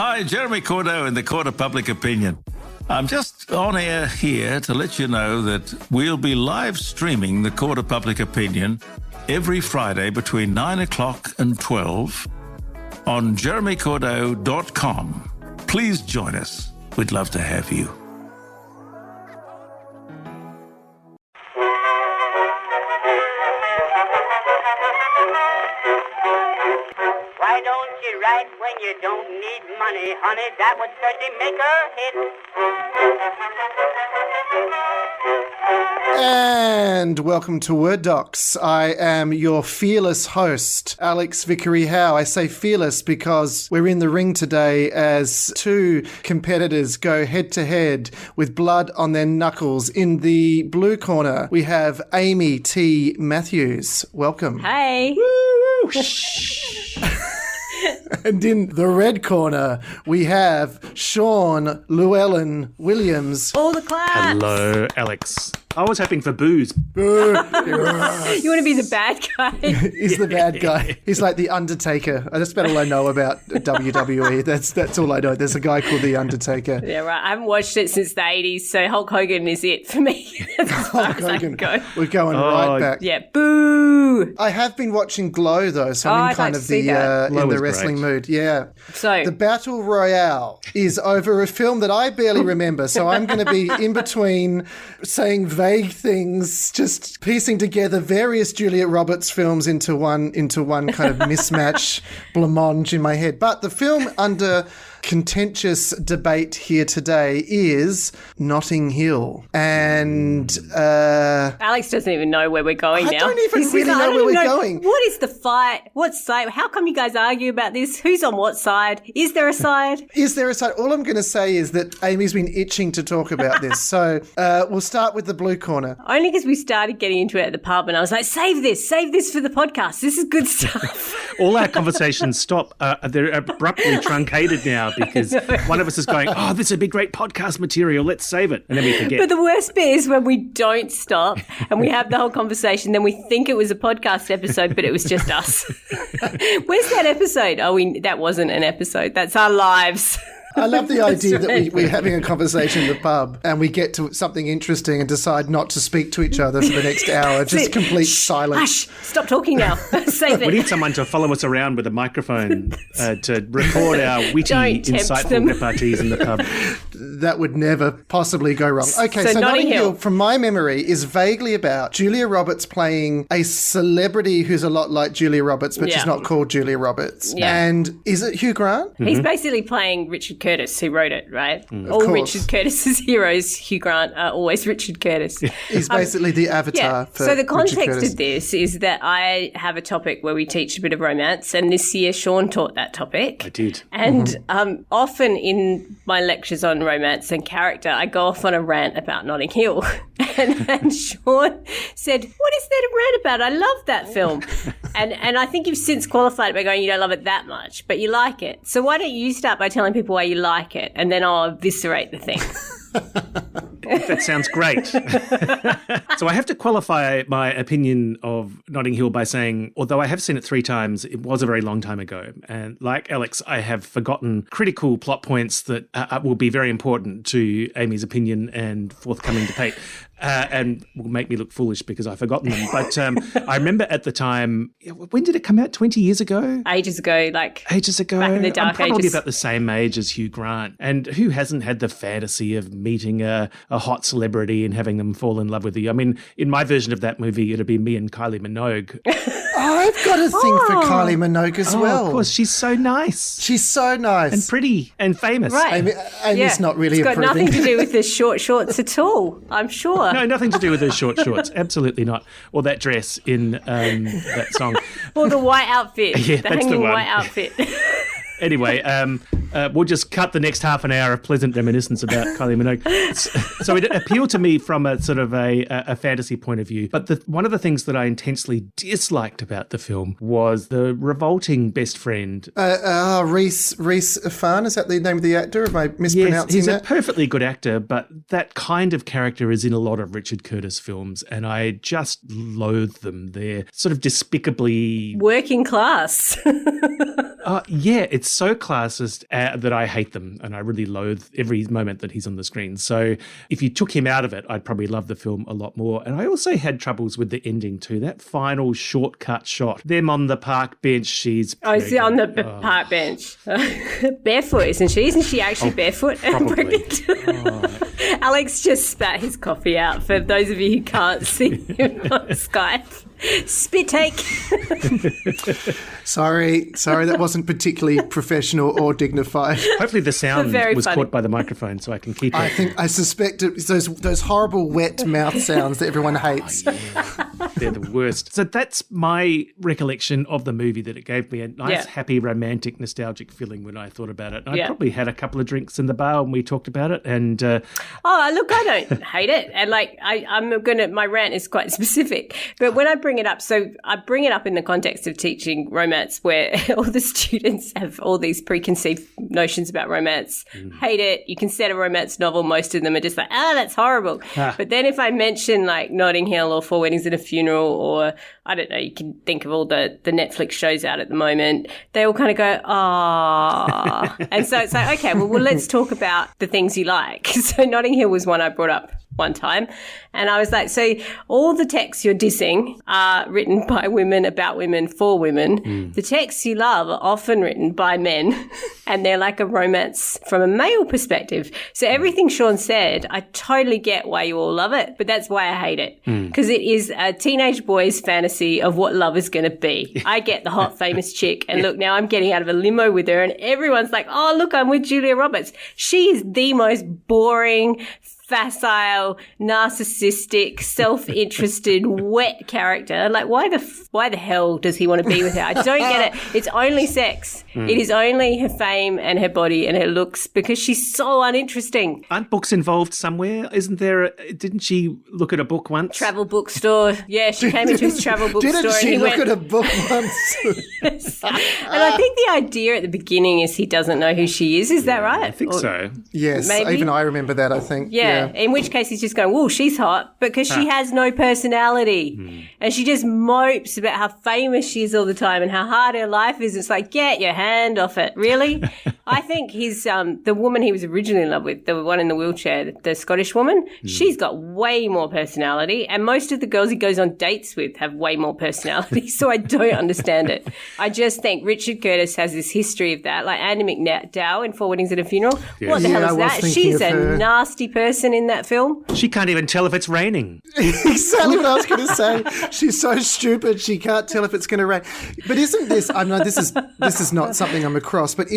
Hi, Jeremy Cordeaux in the Court of Public Opinion. I'm just on air here to let you know that we'll be live streaming the Court of Public Opinion every Friday between 9 o'clock and 12 on jeremycordeaux.com. Please join us. We'd love to have you. Why don't you write when you don't need money, honey? That would certainly make a hit. And welcome to Word Docs. I am your fearless host, Alex Vickery Howe. I say fearless because we're in the ring today as two competitors go head-to-head with blood on their knuckles. In the blue corner, we have Amy T. Matthews. Welcome. Hey. Woo! And in the red corner, we have Sean Llewellyn Williams. All the claps. Hello, Alex. I was hoping for booze. You want to be the bad guy? He's the bad guy. He's like the Undertaker. That's about all I know about WWE. That's all I know. There's a guy called the Undertaker. Yeah, right. I haven't watched it since the 80s, so Hulk Hogan is it for me. As far as I can go. We're going right back. Yeah, boo. I have been watching Glow though, so I'm in kind of the in the wrestling mood. Yeah. So the Battle Royale is over a film that I barely remember, so I'm going to be in between saying vague things, just piecing together various Julia Roberts films into one kind of mismatch blancmange in my head. But the film under contentious debate here today is Notting Hill. And Alex doesn't even know where we're going now. I don't even really know where we're going. What is the fight? What side? How come you guys argue about this? Who's on what side? Is there a side? Is there a side? All I'm going to say is that Amy's been itching to talk about this. So we'll start with the blue corner. Only because we started getting into it at the pub and I was like, save this for the podcast. This is good stuff. All our conversations stop. They're abruptly truncated now because one of us is going, oh, this would be great podcast material. Let's save it. And then we forget. But the worst bit is when we don't stop and we have the whole conversation, then we think it was a podcast episode, but it was just us. Where's that episode? That wasn't an episode. That's our lives. I love the idea that we're having a conversation in the pub and we get to something interesting and decide not to speak to each other for the next hour. Just complete silence. Hush, stop talking now. Save it. We need someone to follow us around with a microphone to record our witty, insightful repartees in the pub. That would never possibly go wrong. Okay, so Notting Hill, from my memory, is vaguely about Julia Roberts playing a celebrity who's a lot like Julia Roberts, but she's not called Julia Roberts. Yeah. And is it Hugh Grant? He's basically playing Richard Curtis, who wrote it, right? All course. Richard Curtis's heroes, Hugh Grant, are always Richard Curtis. He's basically the avatar for So the context Richard Curtis. of this is that I have a topic where we teach a bit of romance, and this year Sean taught that topic. I did. And often in my lectures on romance and character, I go off on a rant about Notting Hill. and Sean said, what is there to rant about? I love that film. And I think you've since qualified it by going, you don't love it that much, but you like it. So why don't you start by telling people why you like it, and then I'll eviscerate the thing. That sounds great. So I have to qualify my opinion of Notting Hill by saying, although I have seen it 3 times, it was a very long time ago. And like Alex, I have forgotten critical plot points that will be very important to Amy's opinion and forthcoming debate. And will make me look foolish because I've forgotten them. But I remember at the time, when did it come out? 20 years ago? Ages ago. Ages ago. Back in the dark I'm probably ages. about the same age as Hugh Grant. And who hasn't had the fantasy of meeting a hot celebrity and having them fall in love with you? I mean, in my version of that movie, it'd be me and Kylie Minogue. I've got a thing for Kylie Minogue as well. Of course, she's so nice. She's so nice. And pretty and famous. Right. Amy's not really It's got approving. nothing to do with the short shorts at all, I'm sure. No, nothing to do with those short shorts. Absolutely not. Or that dress in that song. Or the white outfit. Yeah, the that's the hanging one. white outfit. Anyway, we'll just cut the next half an hour of pleasant reminiscence about Kylie Minogue. So it appealed to me from a sort of a fantasy point of view. But one of the things that I intensely disliked about the film was the revolting best friend. Reese Ifan, is that the name of the actor? Am I mispronouncing yes, he's that? a perfectly good actor, but that kind of character is in a lot of Richard Curtis films, and I just loathe them. They're sort of despicably... Working class. Yeah, it's so classist that I hate them, and I really loathe every moment that he's on the screen. So if you took him out of it, I'd probably love the film a lot more. And I also had troubles with the ending too. That final shortcut shot, them on the park bench, she's she's on the park bench. Barefoot, isn't she? Isn't she actually barefoot and probably. pregnant? Alex just spat his coffee out for those of you who can't see him on Skype. Spit take. Sorry, that wasn't particularly professional or dignified. Hopefully the sound was funny. caught by the microphone so I can keep it. I suspect it's those horrible wet mouth sounds that everyone hates. They're the worst. So that's my recollection of the movie, that it gave me a nice, happy, romantic, nostalgic feeling when I thought about it. And I probably had a couple of drinks in the bar when we talked about it. And look, I don't hate it. And my rant is quite specific. But when I bring it up, so I bring it up in the context of teaching romance, where all the students have all these preconceived notions about romance, hate it. You can set a romance novel, most of them are just like, that's horrible. But then if I mention like Notting Hill or Four Weddings and a Funeral, or I don't know, you can think of all the Netflix shows out at the moment, they all kind of go, and so it's like, okay, well, let's talk about the things you like. So Notting Hill was one I brought up one time, and I was like, so all the texts you're dissing are written by women, about women, for women. The texts you love are often written by men, and they're like a romance from a male perspective. So everything Sean said, I totally get why you all love it, but that's why I hate it, because it is a teenage boy's fantasy of what love is going to be. I get the hot famous chick, and look, now I'm getting out of a limo with her, and everyone's like, oh, look, I'm with Julia Roberts. She is the most boring, facile, narcissistic, self-interested, wet character. Like, why the hell does he want to be with her? I don't get it. It's only sex. It is only her fame and her body and her looks, because she's so uninteresting. Aren't books involved somewhere? Isn't there? Didn't she look at a book once? Travel bookstore. Yeah, she came into his travel bookstore. Didn't she and look at a book once? Yes. And I think the idea at the beginning is he doesn't know who she is. Is that right? I think so. Yes, maybe? even I remember that, I think. Yeah. In which case he's just going, "Whoa, she's hot," because she has no personality, and she just mopes about how famous she is all the time and how hard her life is. It's like, get your hand off it, really. I think he's the woman he was originally in love with, the one in the wheelchair, the Scottish woman. She's got way more personality, and most of the girls he goes on dates with have way more personality. So I don't understand it. I just think Richard Curtis has this history of that, like Andy McDowell in Four Weddings and a Funeral. Yes. What the hell is I was that? thinking She's of a her. nasty person in that film. She can't even tell if it's raining. Exactly what I was going to say. She's so stupid she can't tell if it's going to rain. But isn't this? I know this is not something I'm across. But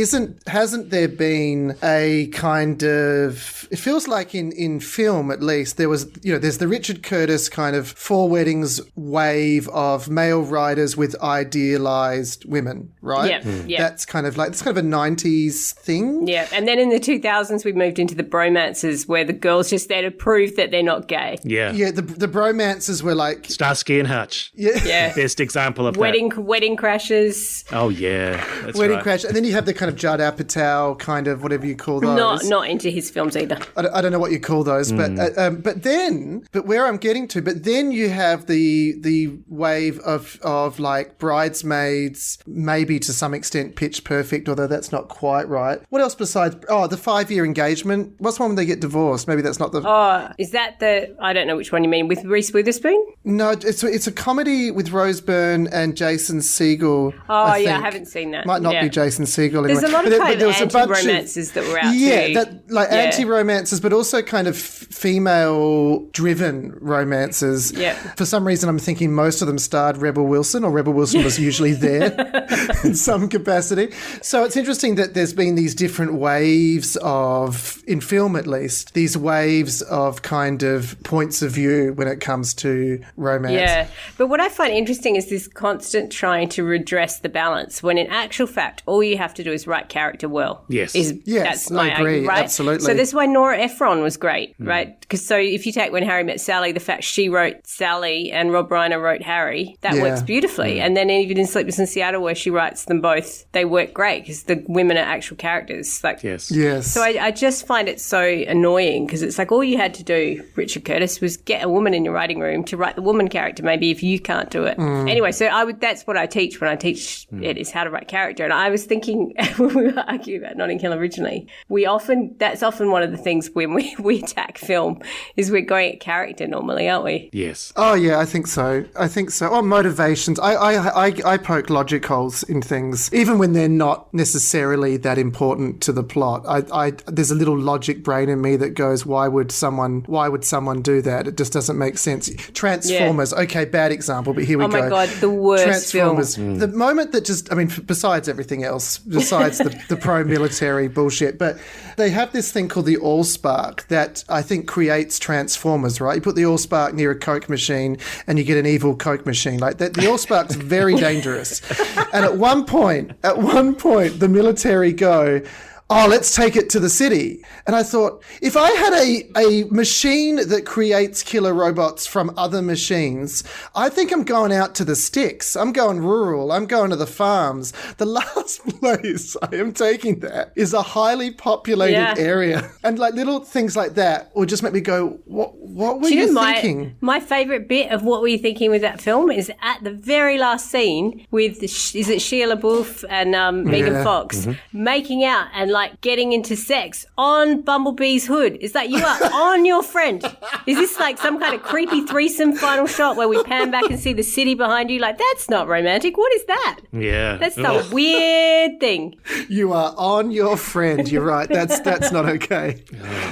hasn't there been a kind of? It feels like in film at least there was, there's the Richard Curtis kind of Four Weddings wave of male writers with idealized women, right? Yeah. That's kind of a 90s thing. Yeah, and then in the 2000s we moved into the bromances where the girls just there to prove that they're not gay. Yeah. Yeah, the bromances were like Starsky and Hutch. Yeah. Best example of Wedding crashes. that. Oh, yeah. That's Wedding right. Crash, and then you have the kind of Judd Apatow kind of whatever you call those. Not into his films either. I don't know what you call those, but where I'm getting to, but then you have the wave of like Bridesmaids, maybe to some extent Pitch Perfect, although that's not quite right. What else besides the 5-year engagement? What's one when they get divorced? Maybe that's not the. Oh, is that I don't know which one you mean, with Reese Witherspoon? No, it's a comedy with Rose Byrne and Jason Segel. Oh, I I think. haven't seen that. Might not Yeah. be Jason Segel. There's anyway. a lot of But kind there of was a bunch of- anti-romances that were out Yeah, too. anti-romances, but also kind of female-driven romances. Yeah. For some reason, I'm thinking most of them starred Rebel Wilson, or Rebel Wilson was usually there in some capacity. So it's interesting that there's been these different waves of, in film at least, these waves of kind of points of view when it comes to romance. Yeah, but what I find interesting is this constant trying to redress the balance, when in actual fact, all you have to do is write character well. Yes. Yes, That's my I agree, argument, right? absolutely. So that's why Nora Ephron was great, right? Because so if you take When Harry Met Sally, the fact she wrote Sally and Rob Reiner wrote Harry, that Yeah. works beautifully. And then even in Sleepless in Seattle, where she writes them both, they work great because the women are actual characters. Like, Yes. Yes. So I just find it so annoying because it's like all you had to do, Richard Curtis, was get a woman in your writing room to write the woman character, maybe if you can't do it. Anyway, so that's what I teach when I teach it, is how to write character. And I was thinking, when we were arguing about Notting Hill originally, that's often one of the things when we attack film, is we're going at character normally, aren't we? Yes. Oh, yeah, I think so. Or motivations. I poke logic holes in things, even when they're not necessarily that important to the plot. There's a little logic brain in me that goes, why would someone do that? It just doesn't make sense. Transformers, okay, bad example, but here we go. Oh my God, the worst Transformers. film. The moment that just, I mean, besides everything else, besides the pro-military bullshit, but they have this thing called the Allspark that I think creates Transformers, right? You put the Allspark near a Coke machine and you get an evil Coke machine. Like that, the Allspark's very dangerous. And at one point, the military go, oh, let's take it to the city. And I thought, if I had a machine that creates killer robots from other machines, I think I'm going out to the sticks. I'm going rural. I'm going to the farms. The last place I am taking that is a highly populated area. And like little things like that will just make me go, what were you thinking? My favourite bit of what were you thinking with that film is at the very last scene with, is it Shia LaBeouf and Megan Fox making out and like getting into sex on Bumblebee's hood. It's like, you are on your friend. Is this like some kind of creepy threesome final shot where we pan back and see the city behind you? Like, that's not romantic. What is that? Yeah. That's a weird thing. You are on your friend. You're right. That's not okay.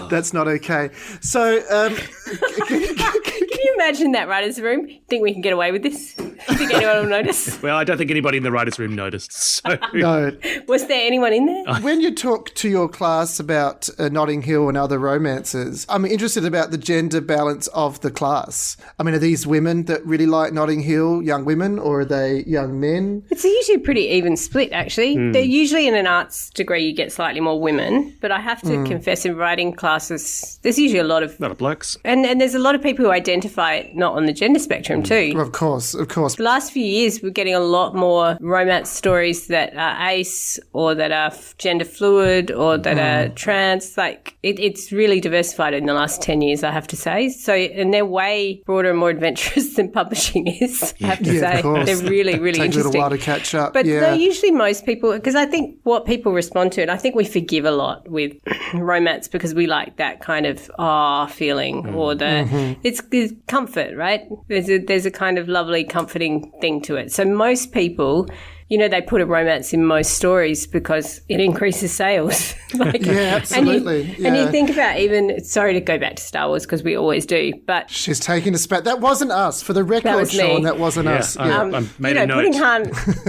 That's not okay. So, Can you imagine that writer's room? Think we can get away with this? Think anyone will notice? Well, I don't think anybody in the writer's room noticed. So. no. Was there anyone in there? When you talk to your class about Notting Hill and other romances, I'm interested about the gender balance of the class. I mean, are these women that really like Notting Hill, young women, or are they young men? It's usually a pretty even split, actually. They're usually in an arts degree, you get slightly more women. But I have to confess, in writing classes, there's usually a lot of blokes. And there's a lot of people who identify not on the gender spectrum too. Of course. The last few years, we're getting a lot more romance stories that are ace or that are gender fluid or that are trans. Like, it's really diversified in the last 10 years, I have to say. So, and they're way broader and more adventurous than publishing is, I have to say. Of course. They're really, really Take interesting. a little while to catch up. But no, usually most people, because I think what people respond to, and I think we forgive a lot with romance because we like that kind of feeling or it's comfort, right? There's a kind of lovely, comforting thing to it. So most people, you know, they put a romance in most stories because it increases sales. Absolutely. And you think about even, sorry to go back to Star Wars because we always do, but... She's taking us back. That wasn't us. For the record, Sean, that wasn't us. I made a note.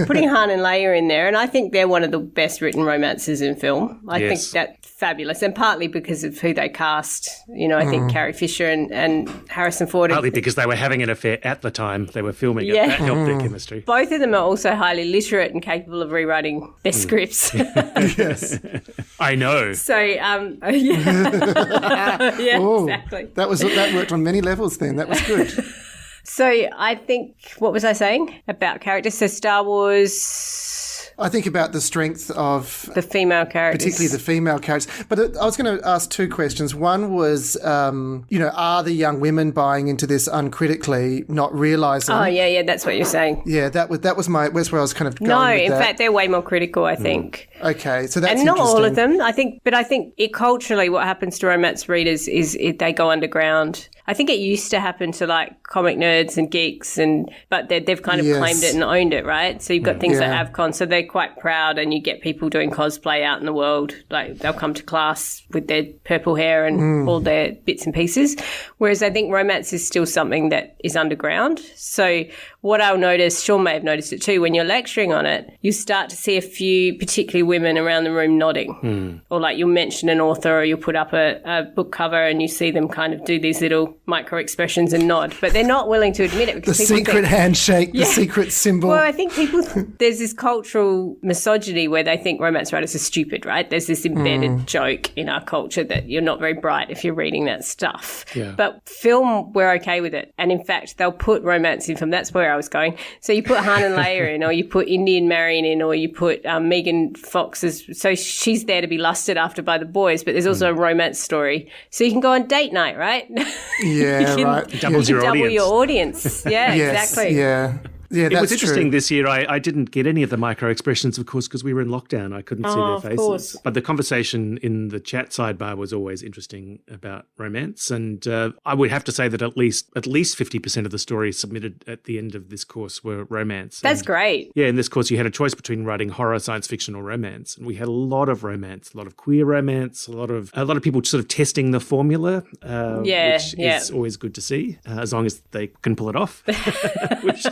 Putting Han and Leia in there, and I think they're one of the best written romances in film. I think that's fabulous, and partly because of who they cast. You know, I think Carrie Fisher and Harrison Ford. Partly because they were having an affair at the time they were filming it. That helped their chemistry. Both of them are also highly literate and capable of rewriting their scripts. Yes. I know. So, exactly. That worked on many levels then. That was good. So I think, what was I saying about characters? So Star Wars... I think about the strength of... the female characters. Particularly the female characters. But I was going to ask two questions. One was, are the young women buying into this uncritically, not realising... Oh, yeah, that's what you're saying. Yeah, that's where I was kind of going No, with in that. fact, they're way more critical, I think. Okay, so that's and not interesting. all of them, I think. But I think culturally what happens to romance readers is they go underground. I think it used to happen to like comic nerds and geeks, but they've kind of claimed it and owned it, right? So you've got things like AvCon, so they're quite proud, and you get people doing cosplay out in the world. Like they'll come to class with their purple hair and all their bits and pieces. Whereas I think romance is still something that is underground. So what I'll notice, Sean may have noticed it too, when you're lecturing on it, you start to see a few, particularly women around the room nodding. Or like you'll mention an author or you'll put up a book cover and you see them kind of do these little micro expressions and nod. But they're not willing to admit it. Because the secret handshake, the secret symbol. Well, I think there's this cultural misogyny where they think romance writers are stupid, right? There's this embedded joke in our culture that you're not very bright if you're reading that stuff. Yeah. But film, we're okay with it. And in fact, they'll put romance in film. That's where I was going. So you put Han and Leia in, or you put Indian Marion in, or you put Megan Fox Fox is, so she's there to be lusted after by the boys, but there's also a romance story. So you can go on date night, right? Yeah, right. Doubles your Double audience. your audience. Yeah, Yes, exactly. yeah. Yeah, that's It was interesting true. this year. I didn't get any of the micro expressions, of course, because we were in lockdown. I couldn't see their faces. Course. But the conversation in the chat sidebar was always interesting about romance. And I would have to say that at least 50% of the stories submitted at the end of this course were romance. That's And, great. yeah, in this course, you had a choice between writing horror, science fiction, or romance, and we had a lot of romance, a lot of queer romance, a lot of people sort of testing the formula, which is always good to see, as long as they can pull it off. Which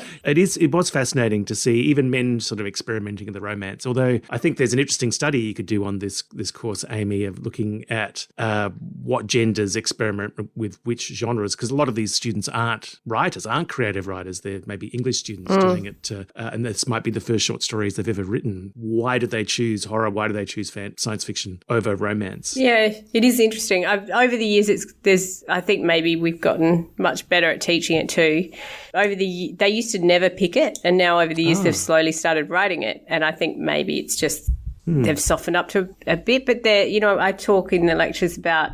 it was fascinating to see even men sort of experimenting in the romance. Although I think there's an interesting study you could do on this course, Amy, of looking at what genders experiment with which genres, because a lot of these students aren't writers, aren't creative writers. They're maybe English students doing it, and this might be the first short stories they've ever written. Why did they choose horror? Why do they choose science fiction over romance? Yeah, it is interesting. Over the years, I think maybe we've gotten much better at teaching it too. They used to never pick it, and now over the years they've slowly started writing it. And I think maybe it's just they've softened up to a bit. But I talk in the lectures about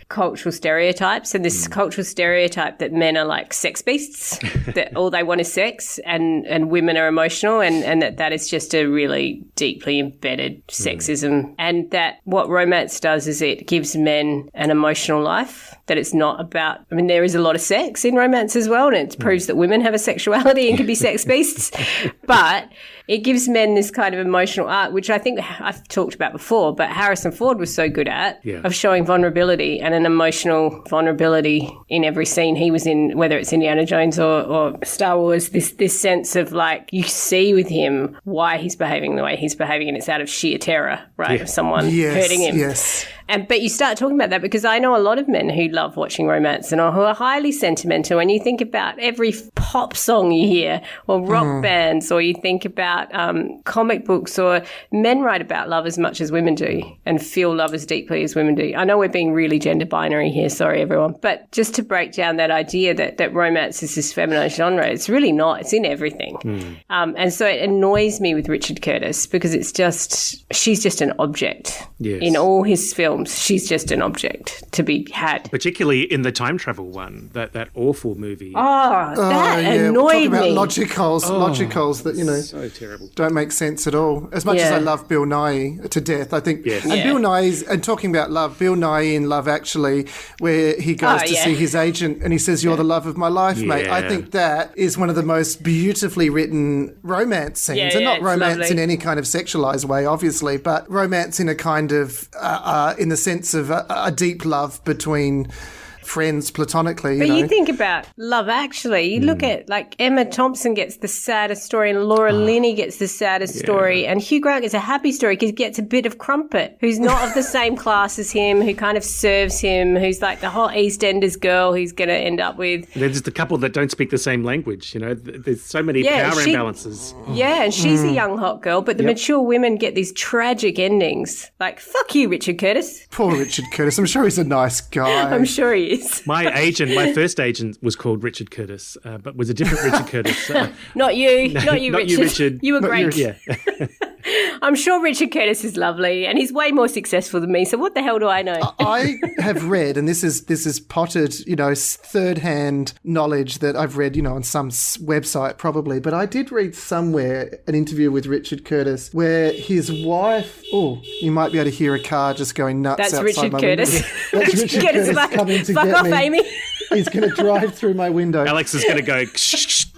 cultural stereotypes, and this cultural stereotype that men are like sex beasts, that all they want is sex, and women are emotional, and that is just a really deeply embedded sexism. And that what romance does is it gives men an emotional life, that it's not about, I mean, there is a lot of sex in romance as well, and it proves that women have a sexuality and can be sex beasts, but it gives men this kind of emotional arc, which I think I've talked about before, but Harrison Ford was so good at, of showing vulnerability and an emotional vulnerability in every scene he was in, whether it's Indiana Jones or Star Wars, this sense of like, you see with him why he's behaving the way he's behaving, and it's out of sheer terror, right, of someone hurting him. Yes. But you start talking about that because I know a lot of men who love watching romance and who are highly sentimental. And you think about every pop song you hear, or rock bands, or you think about comic books, or men write about love as much as women do and feel love as deeply as women do. I know we're being really gender binary here, sorry everyone, but just to break down that idea that romance is this feminized genre, it's really not. It's in everything. And so it annoys me with Richard Curtis because she's just an object in all his films. She's just an object to be had. Particularly in the time travel one, that awful movie. That annoyed Talk me. about logicals that, so terrible. don't make sense at all. As much as I love Bill Nye to death, I think, and Bill Nye, and talking about love, Bill Nye in Love Actually, where he goes to see his agent and he says, "You're the love of my life, mate." I think that is one of the most beautifully written romance scenes, and not romance in any kind of sexualized way, obviously, but romance in a kind of, in the sense of a deep love between friends platonically. But you think about Love Actually, you look at like Emma Thompson gets the saddest story, and Laura Linney gets the saddest story, and Hugh Grant gets a happy story because he gets a bit of Crumpet, who's not of the same class as him, who kind of serves him, who's like the hot EastEnders girl he's going to end up with. There's the couple that don't speak the same language, there's so many power imbalances. Yeah, and she's a young hot girl, but the mature women get these tragic endings. Like, fuck you, Richard Curtis. Poor Richard Curtis. I'm sure he's a nice guy. I'm sure he is. My first agent was called Richard Curtis, but was a different Richard Curtis. Not you, not you, not Richard. you, Richard. You were great. Yeah. I'm sure Richard Curtis is lovely, and he's way more successful than me. So what the hell do I know? I have read, and this is potted, third-hand knowledge that I've read, on some website probably, but I did read somewhere an interview with Richard Curtis where his wife. Oh, you might be able to hear a car just going nuts. That's outside Richard my Curtis. window. That's Richard Curtis coming to fuck get off, me. Amy. He's going to drive through my window. Alex is going to go,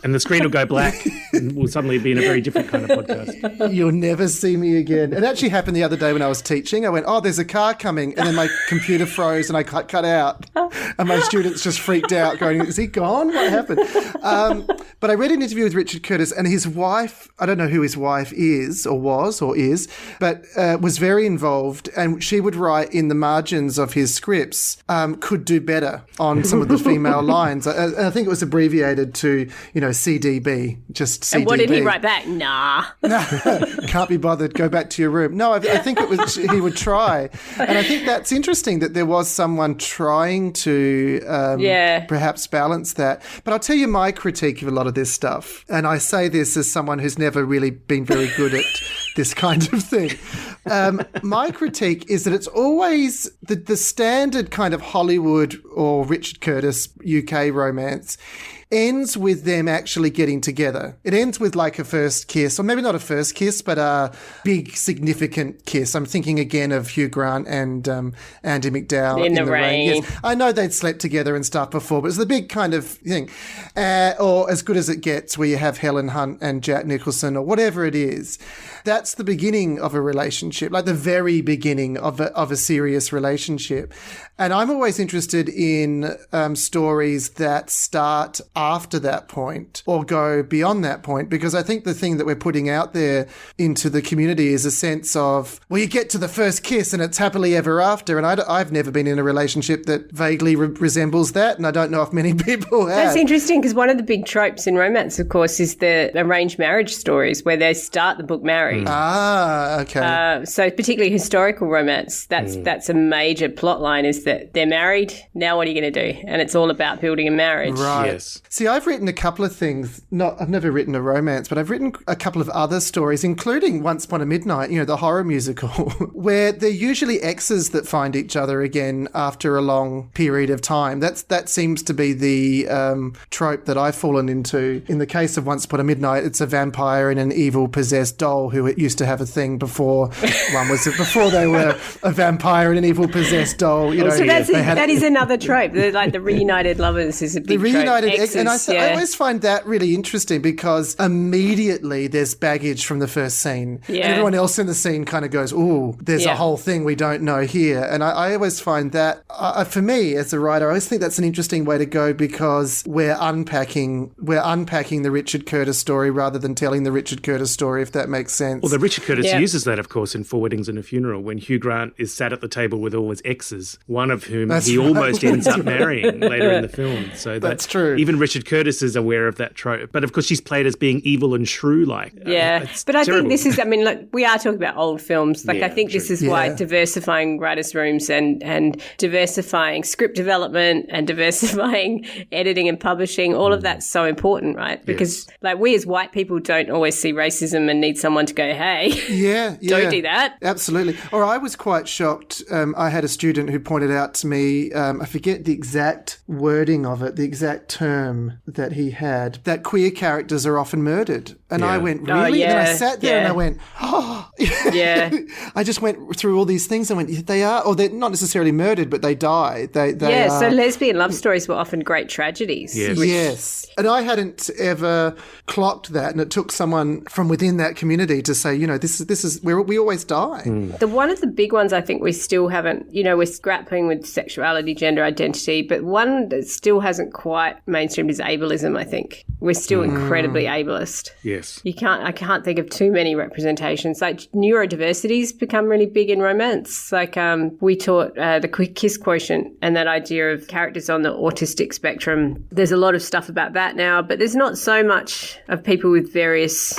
and the screen will go black, and we'll suddenly be in a very different kind of podcast. You'll never see me again. It actually happened the other day when I was teaching. I went, "Oh, there's a car coming," and then my computer froze and I cut out. And my students just freaked out, going, "Is he gone? What happened?" But I read an interview with Richard Curtis, and his wife, I don't know who his wife is or was or is, but was very involved, and she would write in the margins of his scripts, "could do better" on some of the female lines. I think it was abbreviated to, CDB, just CDB. And what did he write back? Nah. Can't be bothered, go back to your room. No, I think it was he would try. And I think that's interesting that there was someone trying to perhaps balance that. But I'll tell you my critique of a lot of this stuff, and I say this as someone who's never really been very good at this kind of thing. My critique is that it's always the standard kind of Hollywood or Richard Curtis UK romance ends with them actually getting together. It ends with like a first kiss, or maybe not a first kiss, but a big significant kiss. I'm thinking again of Hugh Grant and Andie MacDowell in the rain. Yes. I know they'd slept together and stuff before, but it's the big kind of thing. Or As Good as It Gets, where you have Helen Hunt and Jack Nicholson, or whatever it is. That's the beginning of a relationship, like the very beginning of a serious relationship. And I'm always interested in stories that start after that point or go beyond that point, because I think the thing that we're putting out there into the community is a sense of, well, you get to the first kiss and it's happily ever after. And I've never been in a relationship that vaguely resembles that, and I don't know if many people have. That's interesting, because one of the big tropes in romance, of course, is the arranged marriage stories where they start the book married. Ah, okay. So particularly historical romance, that's a major plot line, is that they're married, now what are you going to do? And it's all about building a marriage. Right. Yes. See, I've written a couple of things. I've never written a romance, but I've written a couple of other stories, including Once Upon a Midnight, the horror musical, where they're usually exes that find each other again after a long period of time. That seems to be the trope that I've fallen into. In the case of Once Upon a Midnight, it's a vampire and an evil possessed doll who used to have a thing before before they were a vampire and an evil possessed doll. So that is another trope. The reunited lovers is a big reunited trope. Exes, and I always find that really interesting, because immediately there's baggage from the first scene. Yeah. And everyone else in the scene kind of goes, ooh, there's a whole thing we don't know here. And I always find that, for me as a writer, I always think that's an interesting way to go, because we're unpacking the Richard Curtis story rather than telling the Richard Curtis story, if that makes sense. Well, the Richard Curtis uses that, of course, in Four Weddings and a Funeral, when Hugh Grant is sat at the table with all his exes, one of whom almost ends up marrying later in the film. So that's true. Even Richard Curtis is aware of that trope. But of course, she's played as being evil and shrew-like. Yeah, but I think this is, we are talking about old films. I think this is why diversifying writers' rooms and diversifying script development and diversifying editing and publishing, all of that's so important, right? Because we as white people don't always see racism and need someone to go, hey, don't do that. Absolutely. Or I was quite shocked. I had a student who pointed out to me, I forget the exact wording of it, the exact term that he had, that queer characters are often murdered. And I went, really? Oh, yeah. And I sat there and I went, oh. Yeah. I just went through all these things and went, they are, or they're not necessarily murdered, but they die. They are. So lesbian love stories were often great tragedies. Yes. Yes. And I hadn't ever clocked that, and it took someone from within that community to say, this is where we always die. One of the big ones I think we still haven't, we're grappling with sexuality, gender identity, but one that still hasn't quite mainstreamed is ableism, I think. We're still incredibly ableist. Yes. I can't think of too many representations. Like neurodiversity's become really big in romance. We taught the quick kiss quotient and that idea of characters on the autistic spectrum. There's a lot of stuff about that now, but there's not so much of people with various,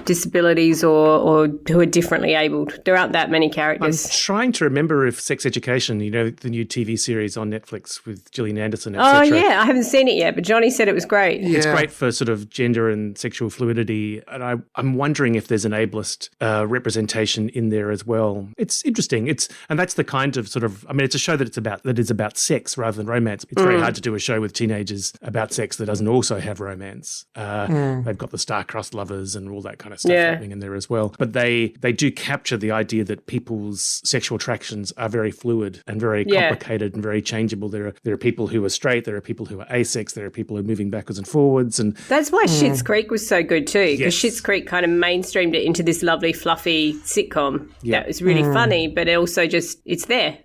disabilities or who are differently abled. There aren't that many characters. I'm trying to remember if Sex Education, the new TV series on Netflix with Gillian Anderson, etc. Oh, yeah. I haven't seen it yet, but Johnny said it was great. Yeah. It's great for sort of gender and sexual fluidity. And I'm wondering if there's an ableist representation in there as well. It's interesting. And that's the kind of it's a show that is about sex rather than romance. It's very hard to do a show with teenagers about sex that doesn't also have romance. They've got the star-crossed lovers and all that kind of stuff happening in there as well. But they do capture the idea that people's sexual attractions are very fluid and very complicated and very changeable. There are people who are straight, there are people who are asex, there are people who are moving backwards and forwards. And that's why Schitt's Creek was so good too, because Schitt's Creek kind of mainstreamed it into this lovely, fluffy sitcom that was really funny, but also just, it's there.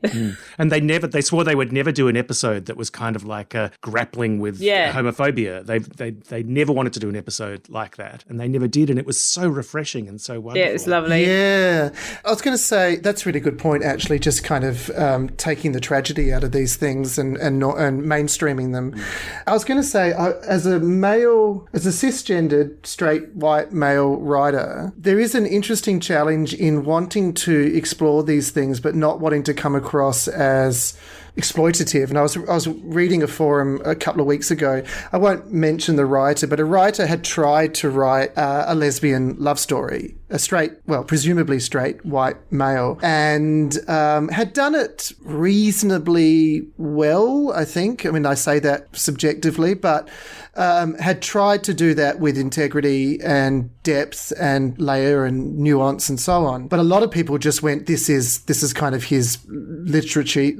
And they swore they would never do an episode that was kind of like grappling with homophobia. They never wanted to do an episode like that, and they never did, and it was so refreshing and so wonderful. Yeah, it was lovely. Yeah. I was going to say, that's a really good point, actually, just kind of taking the tragedy out of these things and mainstreaming them. I was going to say, as a cisgendered, straight, white male writer, there is an interesting challenge in wanting to explore these things but not wanting to come across as exploitative. And I was reading a forum a couple of weeks ago. I won't mention the writer, but a writer had tried to write a lesbian lesbian love story, a straight, well, presumably straight white male, and had done it reasonably well, I think. I mean, I say that subjectively, but had tried to do that with integrity and depth and layer and nuance and so on. But a lot of people just went, this is kind of his literature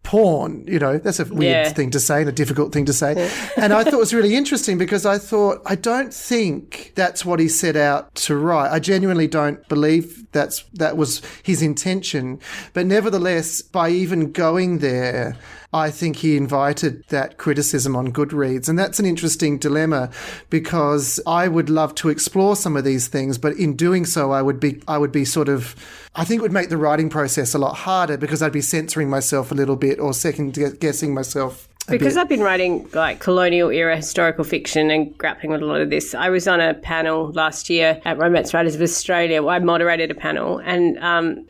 porn. You know, that's a weird thing to say and a difficult thing to say. And I thought it was really interesting because I thought, I don't think that's what he set out to write. I genuinely don't believe that was his intention. But nevertheless, by even going there, I think he invited that criticism on Goodreads. And that's an interesting dilemma because I would love to explore some of these things, but in doing so, I would be sort of, I think it would make the writing process a lot harder because I'd be censoring myself a little bit or second guessing myself. Because I've been writing like colonial era historical fiction and grappling with a lot of this. I was on a panel last year at Romance Writers of Australia. I moderated a panel and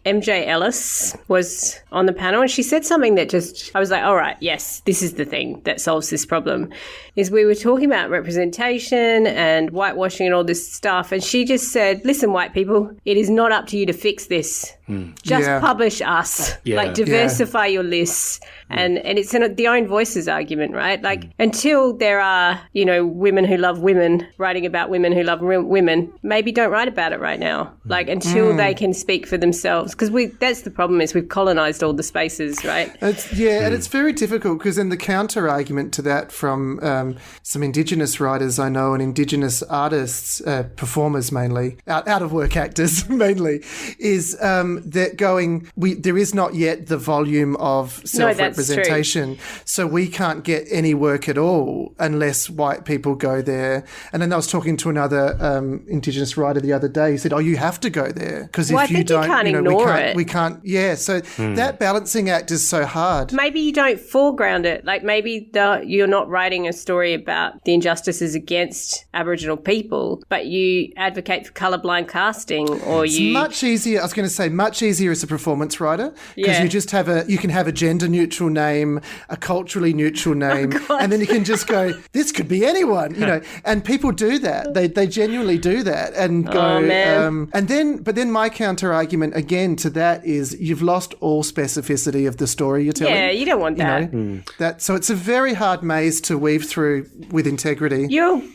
MJ Ellis was on the panel and she said something that just, I was like, all right, yes, this is the thing that solves this problem. Is we were talking about representation and whitewashing and all this stuff. And she just said, listen, white people, it is not up to you to fix this. Just publish us. Like diversify your lists. And it's the own voices argument, right? Like until there are, you know, women who love women writing about women who love women, maybe don't write about it right now. Like until they can speak for themselves. Because that's the problem is we've colonized all the spaces, right? And it's very difficult because then the counter argument to that from some Indigenous writers I know and Indigenous artists, performers mainly, out of work actors mainly, is that there is not yet the volume of self-representation, so we can't get any work at all unless white people go there. And then I was talking to another Indigenous writer the other day. He said, "Oh, you have to go there because if you don't, we can't." Yeah, so that balancing act is so hard. Maybe you don't foreground it. Like maybe you're not writing a story about the injustices against Aboriginal people, but you advocate for colourblind casting, or it's much easier. I was going to say much easier as a performance writer because you can have a gender neutral name, a culturally neutral name, and then you can just go, this could be anyone, you know. And people do that. They genuinely do that and go. But then my counter argument again to that is you've lost all specificity of the story you're telling. Yeah, you don't want that. You know, so it's a very hard maze to weave through with integrity.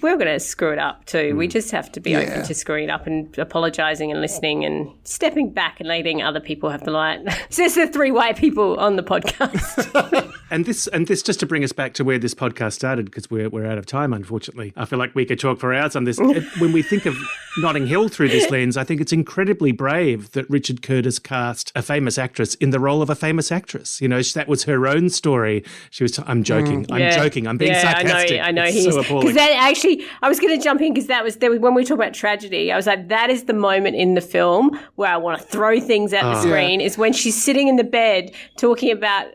We're going to screw it up too. We just have to be open to screwing it up and apologising and listening and stepping back and letting other people have the light. Says the three white people on the podcast. And this just to bring us back to where this podcast started, because we're out of time, unfortunately. I feel like we could talk for hours on this. When we think of Notting Hill through this lens, I think it's incredibly brave that Richard Curtis cast a famous actress in the role of a famous actress. You know, that was her own story. She was, I'm joking. I'm joking. I'm being sarcastic. I know. It's so appalling. Because that actually, I was going to jump in because when we talk about tragedy, I was like, that is the moment in the film where I want to throw things at the screen is when she's sitting in the bed talking about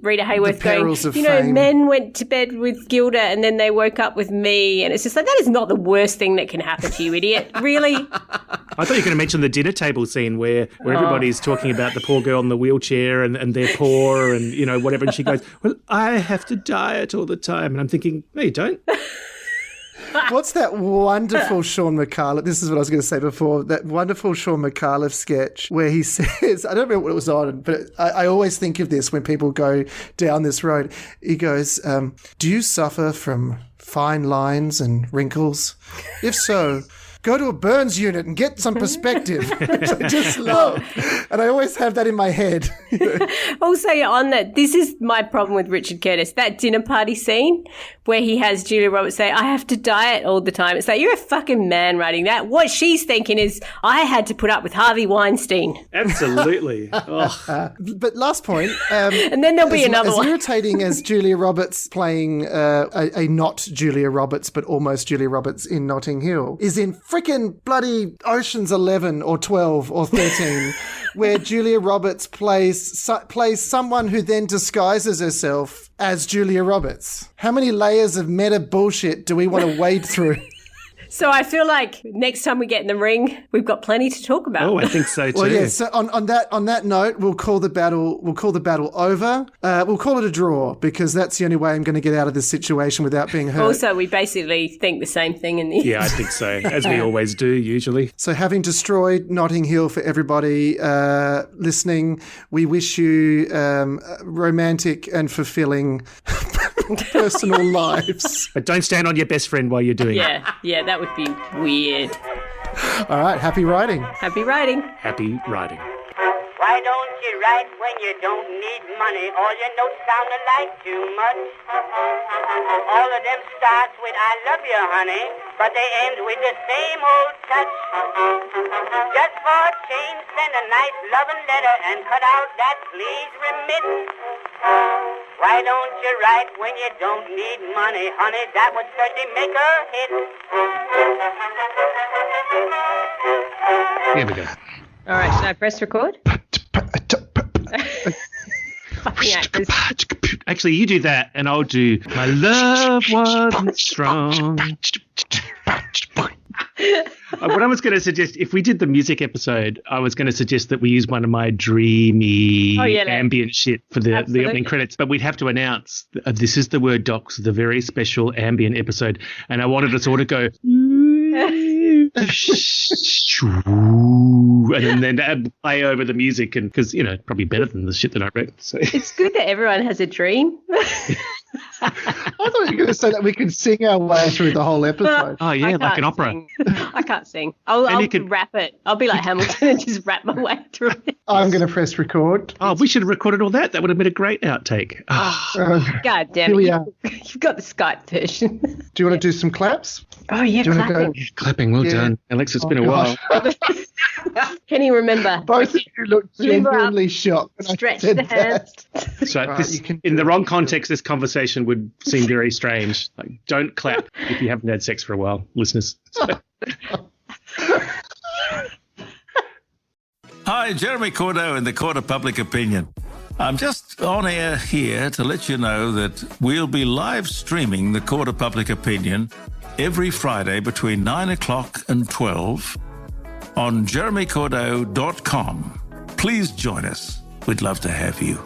Rita Hayworth going, fame. Men went to bed with Gilda and then they woke up with me. And it's just like, that is not the worst thing that can happen to you, idiot. Really? I thought you were going to mention the dinner table scene where everybody's talking about the poor girl in the wheelchair and they're poor and, you know, whatever. And she goes, well, I have to diet all the time. And I'm thinking, no, you don't. What's that wonderful Sean McAuliffe? This is what I was going to say before. That wonderful Sean McAuliffe sketch where he says, I don't remember what it was on, but I always think of this when people go down this road. He goes, do you suffer from fine lines and wrinkles? If so, go to a burns unit and get some perspective, which I just love. And I always have that in my head. Also, on that, this is my problem with Richard Curtis, that dinner party scene where he has Julia Roberts say, I have to diet all the time. It's like, you're a fucking man writing that. What she's thinking is, I had to put up with Harvey Weinstein. Absolutely. But last point. And then there'll be another one. As irritating as Julia Roberts playing a not Julia Roberts, but almost Julia Roberts in Notting Hill, is in freaking bloody Ocean's 11 or 12 or 13, where Julia Roberts plays someone who then disguises herself as Julia Roberts. How many layers of meta bullshit do we want to wade through? So I feel like next time we get in the ring, we've got plenty to talk about. Oh, I think so too. Well, yeah. So on that note, we'll call the battle over. We'll call it a draw because that's the only way I'm going to get out of this situation without being hurt. Also, we basically think the same thing in the end. Yeah, I think so, as we always do usually. So having destroyed Notting Hill for everybody listening, we wish you romantic and fulfilling personal lives. But don't stand on your best friend while you're doing it. Yeah, that would be weird. All right, happy writing. Happy writing. Happy writing. Why don't you write when you don't need money? All your notes sound alike too much. All of them starts with I love you, honey, but they end with the same old touch. Just for a change, send a nice loving letter and cut out that please remittance. Why don't you write when you don't need money, honey? That would certainly make a hit. Here we go. All right, should I press record? Fucking actors. Actually, you do that, and I'll do My Love Wasn't Strong. What I was going to suggest, if we did the music episode, I was going to suggest that we use one of my dreamy ambient shit for the opening credits, but we'd have to announce this is the Word Docs, the very special ambient episode, and I wanted us all to go... and then play over the music, and because probably better than the shit that I wrote. So. It's good that everyone has a dream. I thought you were going to say that we could sing our way through the whole episode. Oh yeah, like an opera. I can't sing. I'll rap it. I'll be like Hamilton and just rap my way through it. I'm going to press record. Oh, we should have recorded all that. That would have been a great outtake. God damn it! You've got the Skype version. Do you want to do some claps? Oh yeah, clapping. Yeah, clapping. Well done, Alex. It's been a while. Can you remember? Both of you look genuinely shocked. Stretch the hands. So in the wrong context, this conversation would seem very strange. Like, don't clap if you haven't had sex for a while, listeners. Hi, Jeremy Cordeaux in the Court of Public Opinion. I'm just on air here to let you know that we'll be live streaming the Court of Public Opinion every Friday between 9 o'clock and 12 on jeremycordeaux.com. Please join us. We'd love to have you.